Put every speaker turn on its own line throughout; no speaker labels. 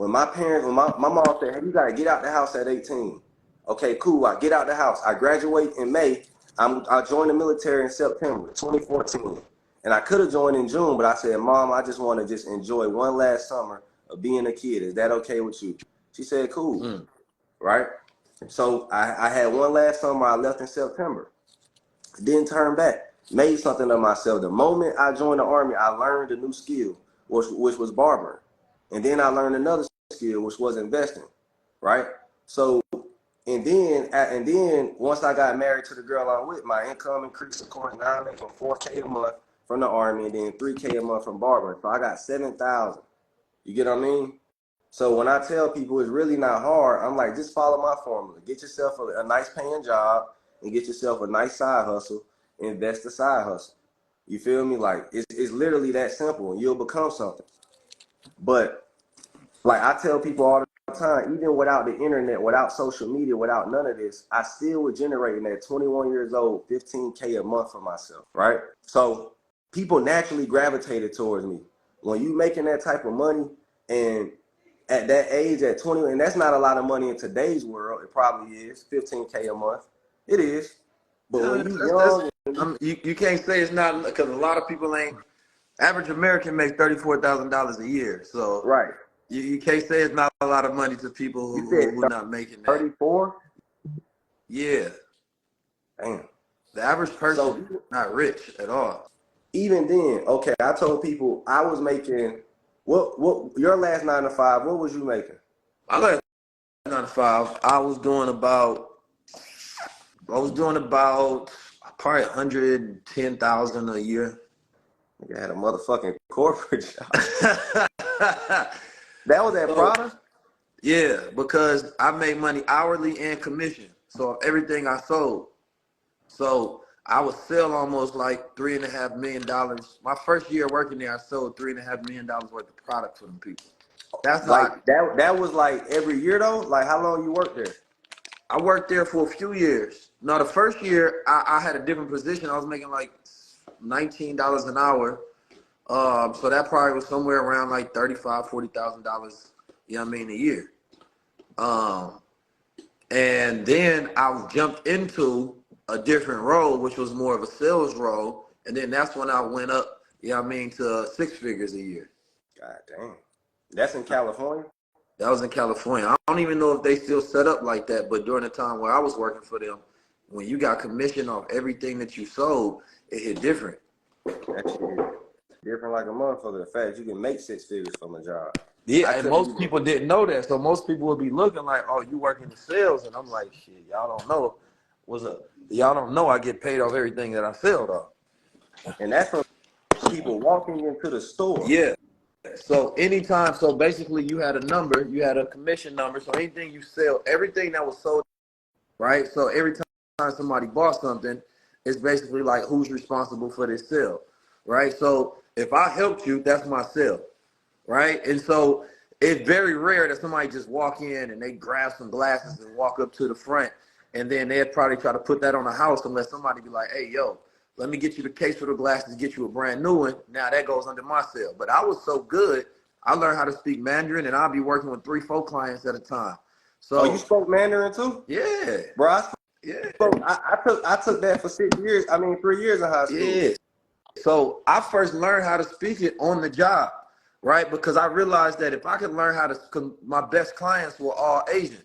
when my mom said, hey, you gotta get out the house at 18. Okay, cool. I get out the house. I graduate in May. I joined the military in September 2014. And I could have joined in June, but I said, Mom, I just want to just enjoy one last summer of being a kid. Is that okay with you? She said, cool. Right? So I had one last summer. I left in September. Didn't turn back. Made something of myself. The moment I joined the Army, I learned a new skill, which was barbering. And then I learned another skill, which was investing. Right? So, and then once I got married to the girl I'm with, my income increased according to now from 4K a month from the Army and then 3K a month from barbering. So I got 7,000. You get what I mean? So when I tell people it's really not hard, I'm like, just follow my formula. Get yourself a nice paying job and get yourself a nice side hustle. Invest the side hustle. You feel me? Like it's literally that simple and you'll become something. But like I tell people all the time, even without the internet, without social media, without none of this, I still was generating at 21 years old, 15K a month for myself, right? So people naturally gravitated towards me. When you making that type of money and at that age, at 20, and that's not a lot of money in today's world. It probably is 15K a month. It is, but when you young,
you can't say it's not, because a lot of people ain't. Average American makes $34,000 a year, so
right.
You can't say it's not a lot of money to people who not making that.
34.
Yeah.
Damn.
The average person is not rich at all.
Even then, okay, I told people I was making what your last 9 to 5. What was you making?
My last 9 to 5, I was doing about probably 110,000 a year.
I had a motherfucking corporate job. That was at Prada?
Yeah, because I made money hourly and commission. So everything I sold. So I would sell almost like $3.5 million. My first year working there, I sold $3.5 million worth of product for them people. That's
like that was like every year though? Like how long you worked there?
I worked there for a few years. No, the first year I had a different position. I was making like $19 an hour. So that probably was somewhere around like $35,000, $40,000, you know what I mean, a year. And then I jumped into a different role, which was more of a sales role. And then that's when I went up, you know what I mean, to 6 figures a year.
God damn. That's in California?
That was in California. I don't even know if they still set up like that, but during the time where I was working for them, when you got commission off everything that you sold, it hit different.
That shit different like a motherfucker. The fact you can make 6 figures from a job.
Yeah, and most people didn't know that. So most people would be looking like, oh, you working in sales. And I'm like, shit, y'all don't know. Y'all don't know I get paid off everything that I sell, though.
And that's from people walking into the store.
Yeah. So anytime, so basically you had a number, you had a commission number. So anything you sell, everything that was sold, right? So every time somebody bought something, it's basically like who's responsible for this sale, right? So if I helped you, that's my sale, right? And so it's very rare that somebody just walk in and they grab some glasses and walk up to the front, and then they'd probably try to put that on a house unless somebody be like, hey, yo, let me get you the case for the glasses, get you a brand new one. Now that goes under my sale. But I was so good, I learned how to speak Mandarin, and I'll be working with 3, 4 clients at a time. So
you spoke Mandarin too?
Yeah.
Bro,
I
took that for 6 years. I mean, 3 years in high school.
Yeah. So I first learned how to speak it on the job, right? Because I realized that if I could learn how to, my best clients were all Asian,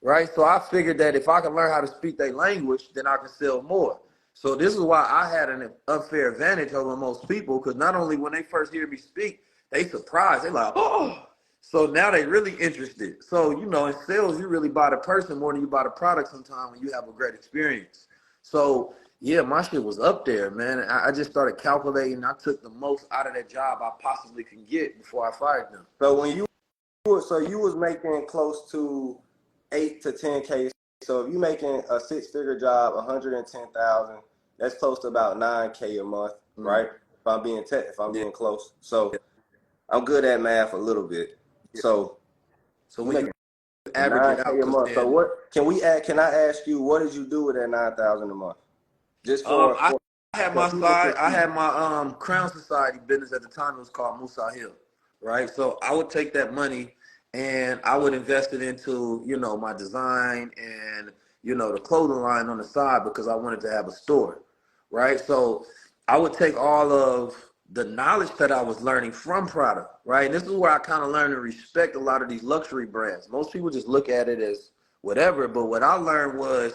right? So I figured that if I could learn how to speak their language, then I could sell more. So this is why I had an unfair advantage over most people, because not only when they first hear me speak, they surprised. They like, oh. So now they really interested. So, you know, in sales, you really buy the person more than you buy the product sometimes when you have a great experience. So, yeah, my shit was up there, man. I just started calculating. I took the most out of that job I possibly can get before I fired them.
So when you was making close to 8 to 10K. So if you making a 6-figure job, 110,000, that's close to about 9K a month, right? If I'm being close. So I'm good at math a little bit. So
when you average it out,
a month. So what can I ask you, what did you do with that 9,000 a month? Just for
I had my Crown Society business at the time. It was called Musa Hill, right? So I would take that money and I would invest it into, you know, my design and, you know, the clothing line on the side because I wanted to have a store, right? So I would take all of the knowledge that I was learning from product, right? And this is where I kind of learned to respect a lot of these luxury brands. Most people just look at it as whatever, but what I learned was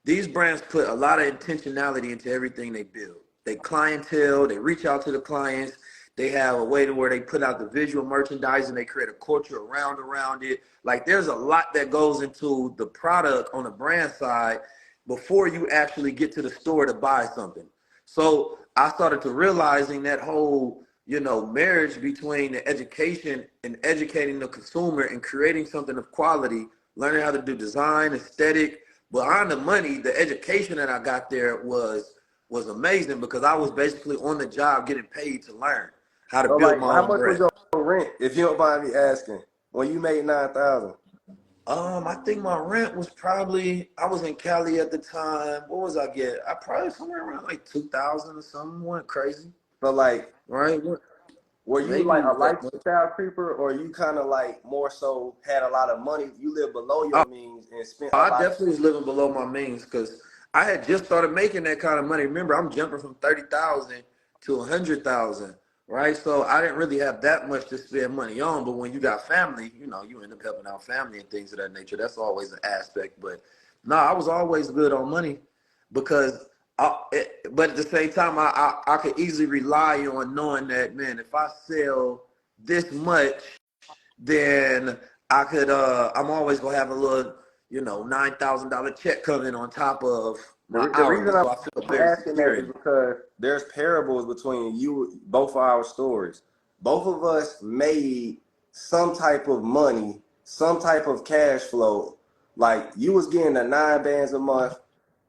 these brands put a lot of intentionality into everything they build. They clientele, they reach out to the clients. They have a way to where they put out the visual merchandising. They create a culture around it. Like there's a lot that goes into the product on the brand side before you actually get to the store to buy something. So I started to realizing that whole, you know, marriage between the education and educating the consumer and creating something of quality, learning how to do design, aesthetic, behind the money, the education that I got there was amazing because I was basically on the job getting paid to learn how to
So
build
like,
my
how
own
much was
brand.
your rent, if you don't mind me asking, when you made 9,000?
I think my rent was probably, I was in Cali at the time. What was I get? I probably somewhere around like 2,000 or something. Went crazy,
So like,
right?
were you like
Maybe
a
that much.
lifestyle creeper, or you kind of like more so had a lot of money? You lived below
Oh,
your means and spent a
I
lot.
definitely was living below my means because I had just started making that kind of money. Remember, I'm jumping from 30,000 to 100,000, right? So I didn't really have that much to spend money on. But when you got family, you know, you end up helping out family and things of that nature. That's always an aspect. But no, I was always good on money because, but at the same time, I could easily rely on knowing that, man, if I sell this much, then I could I'm always gonna have a little, you know, $9,000 check coming on top of my
The
hourly.
reason
So I feel
I'm
very
asking that
secure
is
in it.
because there's parables between you, both of our stories. Both of us made some type of money, some type of cash flow. Like you was getting the 9 bands a month.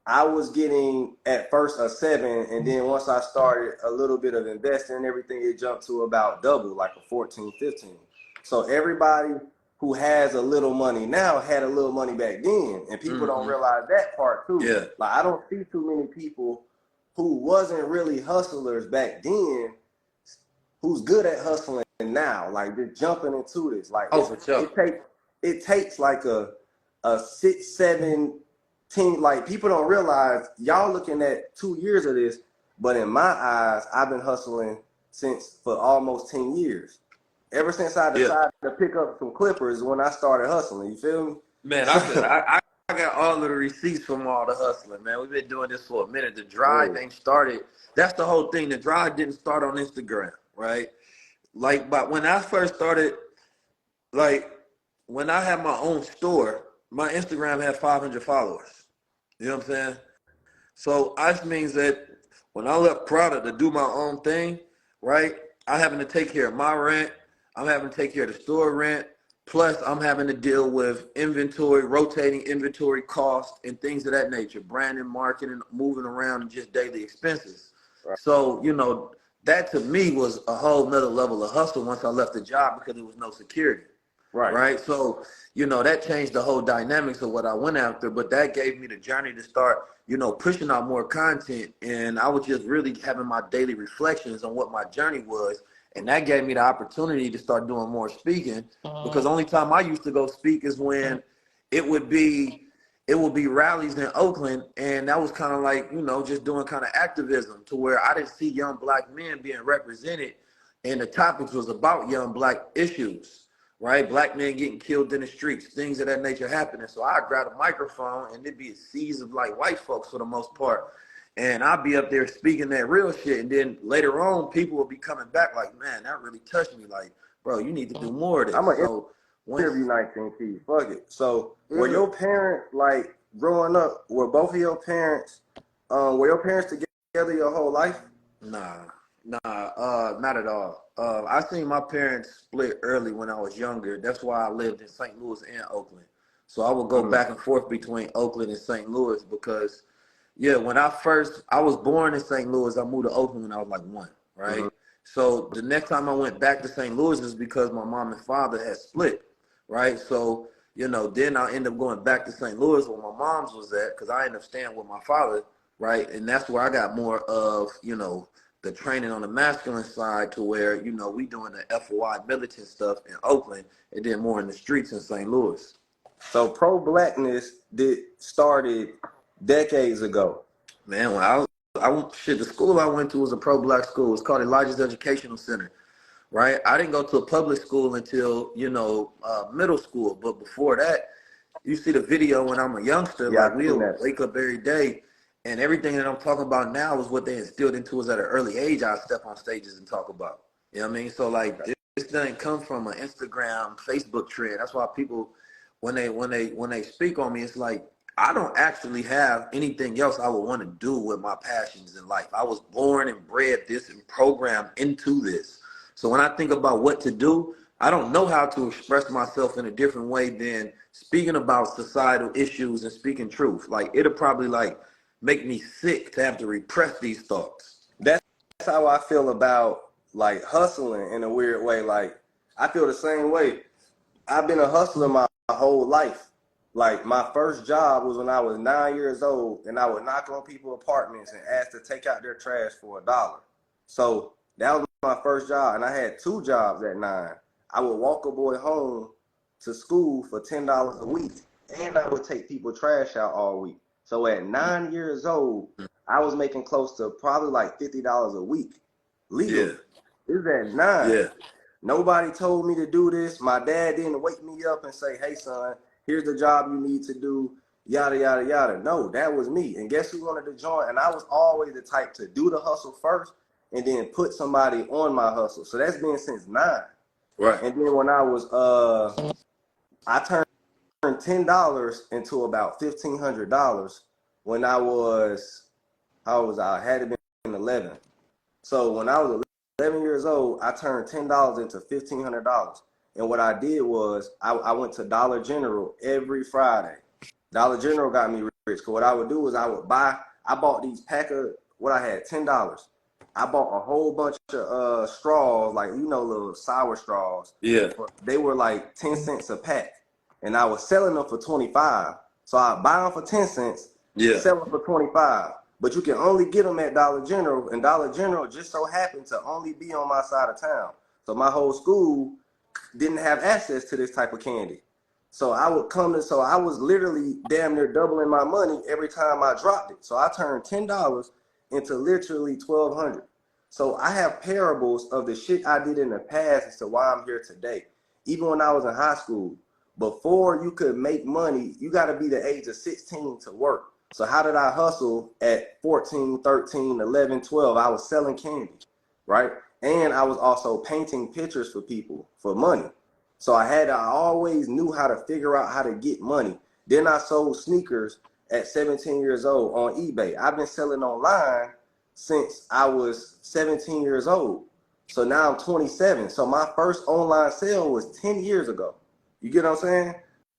I was getting at first a 7, and then once I started a little bit of investing and everything, it jumped to about double, like a 14, 15. So everybody who has a little money now had a little money back then, and people don't
Mm-hmm.
realize that part too.
Yeah.
Like I don't see too many people who wasn't really hustlers back then who's good at hustling now, like just jumping into this. Like
Oh, for sure.
it takes like a 6, 7 team. Like people don't realize y'all looking at 2 years of this, but in my eyes, I've been hustling since for almost 10 years. Ever since I
Yeah.
decided to pick up some clippers when I started hustling. You feel me?
Man,
So,
I got all of the receipts from all the hustling, man. We've been doing this for a minute. The drive
yeah,
ain't started. That's the whole thing. The drive didn't start on Instagram, right? Like, but when I first started, like when I had my own store, my Instagram had 500 followers. You know what I'm saying? So that means that when I left Prada to do my own thing, right, I'm having to take care of my rent. I'm having to take care of the store rent. Plus, I'm having to deal with inventory, rotating inventory costs, and things of that nature, branding, marketing, moving around, and just daily expenses.
right,
So, you know, that to me was a whole nother level of hustle once I left the job because there was no security,
right.
right? So, you know, that changed the whole dynamics of what I went after, but that gave me the journey to start, you know, pushing out more content. And I was just really having my daily reflections on what my journey was. And that gave me the opportunity to start doing more speaking because the only time I used to go speak is when it would be it would be rallies in Oakland, and that was kind of like, you know, just doing kind of activism to where I didn't see young black men being represented, and the topics was about young black issues, right? Black men getting killed in the streets, things of that nature happening. So I grab a microphone, and it'd be a seas of like white folks for the most part, and I'd be up there speaking that real shit, and then later on, people would be coming back like, man, that really touched me. Like, bro, you need to do more of
I'm
this.
an
So once,
interview 19 keys. Fuck it. So were
yeah.
your parents like growing up? Were both of your parents? Were your parents together your whole life?
Not at all. I seen my parents split early when I was younger. That's why I lived in St. Louis and Oakland. So I would go
Mm-hmm.
back and forth between Oakland and St. Louis because, yeah, I was born in St. Louis. I moved to Oakland when I was like 1,
Mm-hmm.
right? So the next time I went back to St. Louis is because my mom and father had split, right? So, you know, then I ended up going back to St. Louis where my mom's was at because I ended up staying with my father, right? And that's where I got more of, you know, the training on the masculine side to where, you know, we doing the FOI militant stuff in Oakland and then more in the streets in St. Louis.
So pro-blackness started decades ago.
Man, when the school I went to was a pro-black school. It's called Elijah's Educational Center, right? I didn't go to a public school until, you know, middle school. But before that, you see the video when I'm a youngster,
Yeah,
like
I've seen
we'll
that.
wake up every day and everything that I'm talking about now is what they instilled into us at an early age. I step on stages and talk about. You know what I mean? So like this doesn't come from an Instagram, Facebook trend. That's why people when they speak on me, it's like I don't actually have anything else I would want to do with my passions in life. I was born and bred this and programmed into this. So when I think about what to do, I don't know how to express myself in a different way than speaking about societal issues and speaking truth. Like it'll probably like make me sick to have to repress these thoughts.
That's how I feel about like hustling in a weird way. Like I feel the same way. I've been a hustler my whole life. Like my first job was when I was 9 years old, and I would knock on people's apartments and ask to take out their trash for $1. So that was my first job, and I had 2 jobs at 9. I would walk a boy home to school for $10 a week, and I would take people trash out all week. So at 9 years old, I was making close to probably like $50 a week legally.
Yeah.
This is at 9.
Yeah.
Nobody told me to do this. My dad didn't wake me up and say, hey, son, here's the job you need to do, yada, yada, yada. No, that was me. And guess who wanted to join? And I was always the type to do the hustle first and then put somebody on my hustle. So that's been since 9.
Right.
And then when I was, I turned $10 into about $1,500 when I was, how was I? I had to be 11. So when I was 11 years old, I turned $10 into $1,500. And what I did was I went to Dollar General every Friday. Dollar General got me rich. Because what I would do is I bought these pack of, what I had, $10. I bought a whole bunch of straws, like, you know, little sour straws.
Yeah.
They were like 10 cents a pack. And I was selling them for 25. So I buy them for 10 cents,
Yeah.
sell them for 25. But you can only get them at Dollar General, and Dollar General just so happened to only be on my side of town. So my whole school didn't have access to this type of candy. So I was literally damn near doubling my money every time I dropped it. So I turned $10 into literally $1,200. So I have parables of the shit I did in the past as to why I'm here today. Even when I was in high school, before you could make money, you got to be the age of 16 to work. So how did I hustle at 14, 13, 11, 12? I was selling candy, right? And I was also painting pictures for people for money. So I always knew how to figure out how to get money. Then I sold sneakers at 17 years old on eBay. I've been selling online since I was 17 years old. So now I'm 27. So my first online sale was 10 years ago. You get what I'm saying?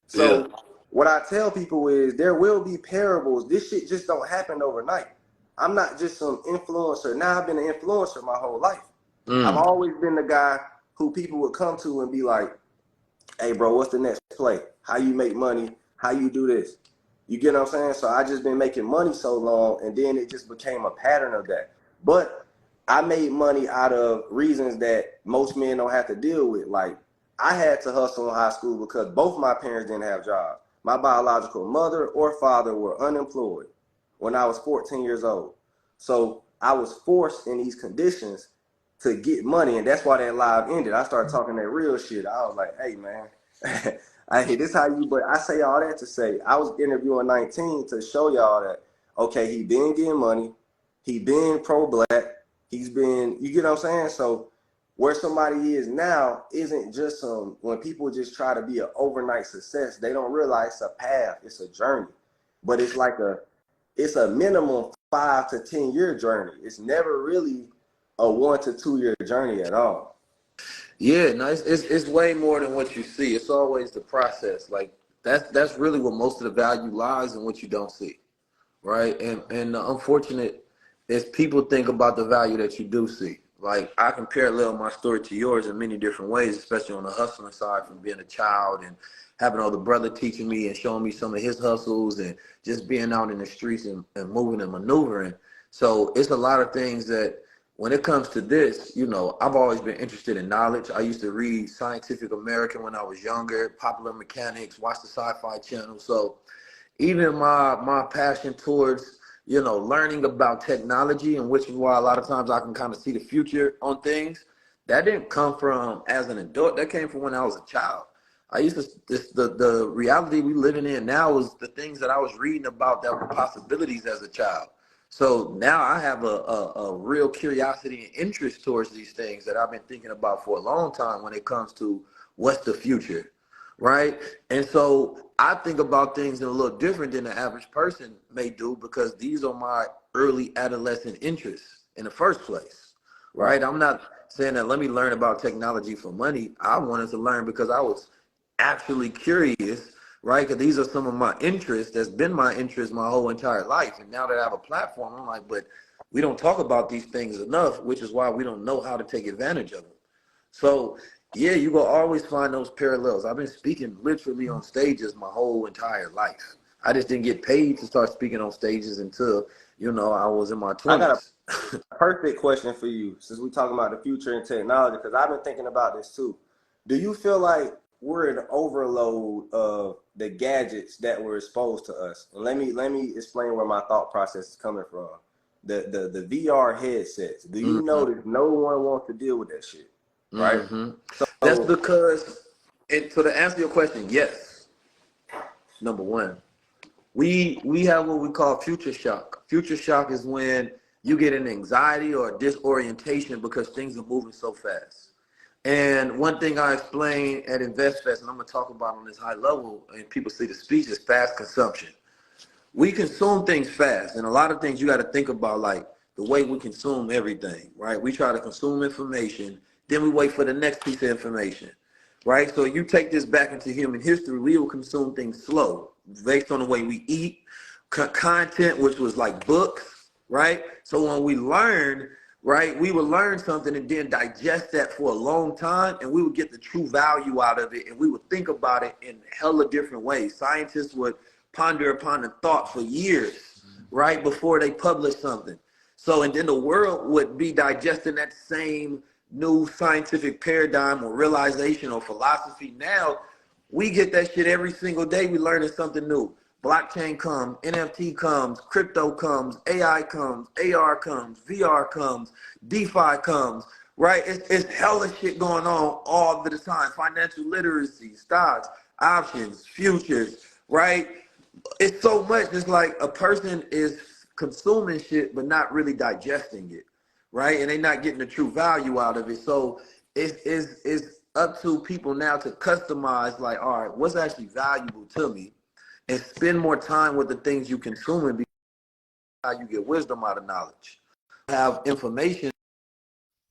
So yeah. What I tell people is there will be parables. This shit just don't happen overnight. I'm not just some influencer. Now I've been an influencer my whole life. I've always been the guy who people would come to and be like, hey, bro, what's the next play? How you make money? How you do this? You get what I'm saying? So I just been making money so long, and then it just became a pattern of that. But I made money out of reasons that most men don't have to deal with. Like, I had to hustle in high school because both my parents didn't have jobs. My biological mother or father were unemployed when I was 14 years old. So I was forced in these conditions to get money, and that's why that live ended. I started talking that real shit. I was like, hey, man, this how you, but I say all that to say, I was interviewing 19 to show y'all that, okay, he been getting money. He been pro-black. He's been, you get what I'm saying? So where somebody is now isn't just when people just try to be an overnight success, they don't realize it's a path, it's a journey. But it's like it's a minimum 5 to 10 year journey. It's never really a 1 to 2 year journey at all.
Yeah, no, it's way more than what you see. It's always the process. Like that's really where most of the value lies in what you don't see, right? And the unfortunate is people think about the value that you do see. Like I can parallel my story to yours in many different ways, especially on the hustling side, from being a child and having an older brother teaching me and showing me some of his hustles and just being out in the streets and moving and maneuvering. So it's a lot of things that when it comes to this, you know, I've always been interested in knowledge. I used to read Scientific American when I was younger, Popular Mechanics, watch the Sci-Fi Channel. So even my passion towards, you know, learning about technology, and which is why a lot of times I can kind of see the future on things, that didn't come from as an adult. That came from when I was a child. I used to the reality we living in now is the things that I was reading about that were possibilities as a child. So now I have a real curiosity and interest towards these things that I've been thinking about for a long time when it comes to what's the future, right? And so I think about things in a little different than the average person may do, because these are my early adolescent interests in the first place,
Right.
right? I'm not saying that let me learn about technology for money. I wanted to learn because I was actually curious, right? Because these are some of my interests. That's been my interest my whole entire life. And now that I have a platform, I'm like, but we don't talk about these things enough, which is why we don't know how to take advantage of them. So yeah, you will always find those parallels. I've been speaking literally on stages my whole entire life. I just didn't get paid to start speaking on stages until, you know, I was in my
I got a
20s.
perfect question for you since we're talking about the future and technology, because I've been thinking about this too. Do you feel like we're in overload of the gadgets that were exposed to us? And let me explain where my thought process is coming from. The VR headsets. Do you
Mm-hmm.
notice no one wants to deal with that shit? Right?
Mm-hmm. That's
So
because, and so to answer your question, yes, number one. We have what we call future shock. Future shock is when you get an anxiety or a disorientation because things are moving so fast. And one thing I explain at InvestFest, and I'm gonna talk about on this high level, and people see the speech, is fast consumption. We consume things fast, and a lot of things you got to think about, like the way we consume everything, right? We try to consume information, then we wait for the next piece of information, right? So you take this back into human history, we will consume things slow based on the way we eat, content, which was like books, right? So when we learn, right, we would learn something and then digest that for a long time, and we would get the true value out of it, and we would think about it in hella different ways. Scientists would ponder upon the thought for years, right, before they publish something. So, and then the world would be digesting that same new scientific paradigm or realization or philosophy. Now, we get that shit every single day. We learning something new. Blockchain comes, NFT comes, crypto comes, AI comes, AR comes, VR comes, DeFi comes, right? It's hella shit going on all the time. Financial literacy, stocks, options, futures, right? It's so much. It's like a person is consuming shit but not really digesting it, right? And they're not getting the true value out of it. So it's up to people now to customize, like, all right, what's actually valuable to me, and spend more time with the things you consume, and how you get wisdom out of knowledge. Have information,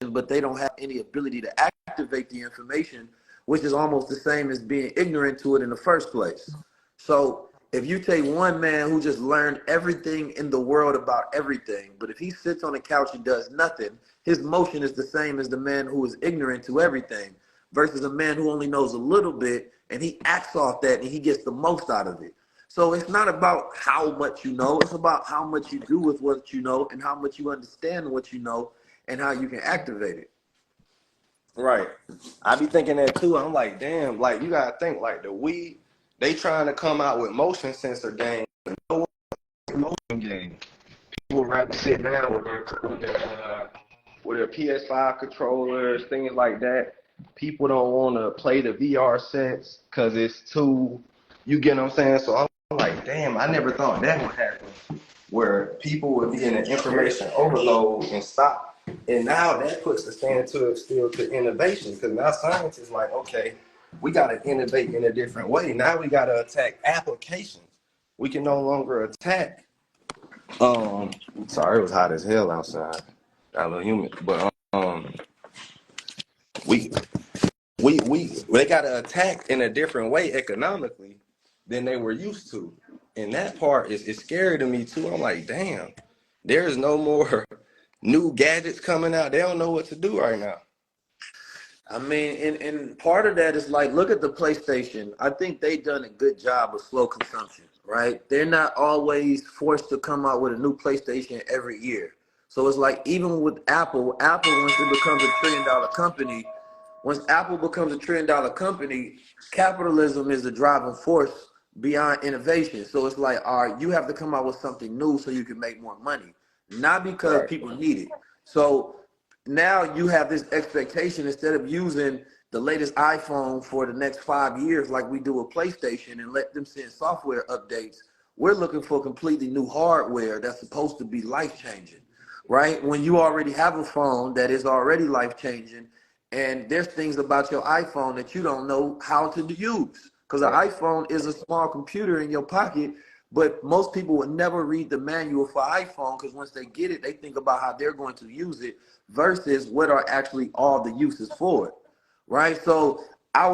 but they don't have any ability to activate the information, which is almost the same as being ignorant to it in the first place. So if you take one man who just learned everything in the world about everything, but if he sits on the couch and does nothing, his motion is the same as the man who is ignorant to everything, versus a man who only knows a little bit and he acts off that and he gets the most out of it. So it's not about how much you know, it's about how much you do with what you know and how much you understand what you know and how you can activate it.
right. I be thinking that too. I'm like, damn, like you gotta think like the Wii, they trying to come out with motion sensor games. No motion game. People rather sit down with their PS5 controllers, things like that. People don't want to play the VR sets because it's too, you get what I'm saying? So I'm like, damn, I never thought that would happen, where people would be in an information overload and stop. And now that puts the standard to still to innovation, because now science is like, okay, we got to innovate in a different way. Now we got to attack applications. We can no longer attack sorry, it was hot as hell outside. Got a little humid, but we we they got to attack in a different way economically than they were used to, and that part is scary to me too. I'm like, damn, there's no more new gadgets coming out. They don't know what to do right now.
I mean, and part of that is like, look at the PlayStation. I think they done a good job of slow consumption, right? They're not always forced to come out with a new PlayStation every year. So it's like even with Apple, once it becomes $1 trillion company, once Apple becomes $1 trillion company, capitalism is the driving force beyond innovation. So it's like, all right, you have to come out with something new so you can make more money, not because
Right.
people need it. So now you have this expectation, instead of using the latest iPhone for the next 5 years like we do with PlayStation and let them send software updates, we're looking for completely new hardware that's supposed to be life changing, right? When you already have a phone that is already life changing, and there's things about your iPhone that you don't know how to use, because an
Right.
iPhone is a small computer in your pocket. But most people would never read the manual for iPhone, because once they get it, they think about how they're going to use it versus what are actually all the uses for it, right? So I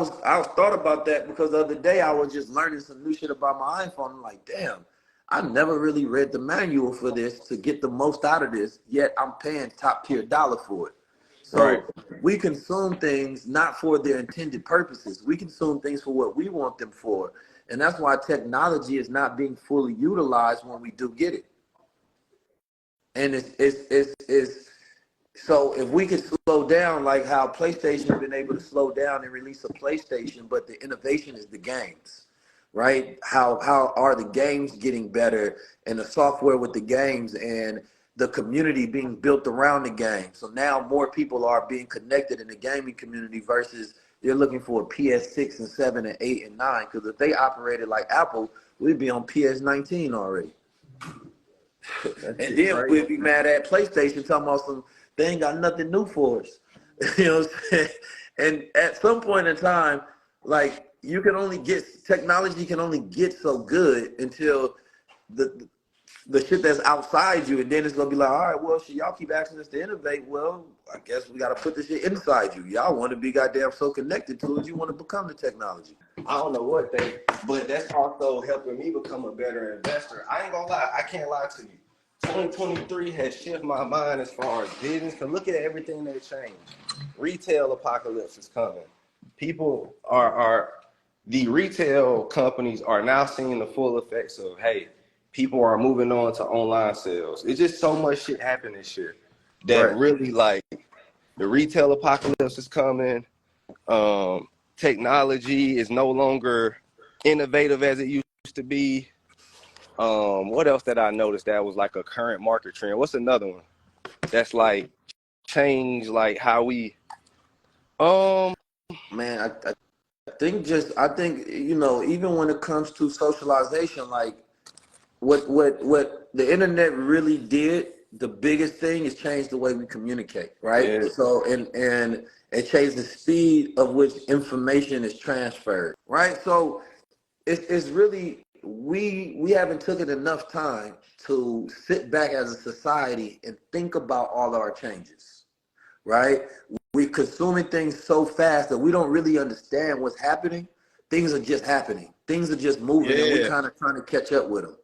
thought about that because the other day I was just learning some new shit about my iPhone. I'm like, damn, I never really read the manual for this to get the most out of this, yet I'm paying top tier dollar for it.
Right.
So we consume things not for their intended purposes. We consume things for what we want them for. And that's why technology is not being fully utilized when we do get it. And it's so if we could slow down, like how PlayStation's been able to slow down and release a PlayStation, but the innovation is the games, right? How are the games getting better, and the software with the games, and the community being built around the game. So now more people are being connected in the gaming community versus they're looking for a PS6 and 7 and 8 and 9. Because if they operated like Apple, we'd be on PS19 already.
That
And
shit
then
crazy.
we'd be mad at PlayStation talking about they ain't got nothing new for us. You know what I'm saying? And at some point in time, like you can only get technology can only get so good until the the shit that's outside you, and then it's gonna be like, all right, well, shit, y'all keep asking us to innovate. Well, I guess we gotta put this shit inside you. Y'all want to be goddamn so connected to it, you want to become the technology.
I don't know what but that's also helping me become a better investor. I ain't gonna lie, I can't lie to you. 2023 has shifted my mind as far as business. Cause look at everything that changed. Retail apocalypse is coming. People are the retail companies are now seeing the full effects of, hey, people are moving on to online sales. It's just so much shit happened this year that
Right.
really, like, the retail apocalypse is coming. Technology is no longer innovative as it used to be. What else did I notice that was like a current market trend? What's another one that's like changed like how we
Man, I think even when it comes to socialization, like what the internet really did, the biggest thing is change the way we communicate, right?
yeah,
So and it changed the speed of which information is transferred, right? So it's really we haven't taken enough time to sit back as a society and think about all of our changes, right? We're consuming things so fast that we don't really understand what's happening. Things are just happening. Things are just moving, and we
yeah.
kind of trying to catch up with them.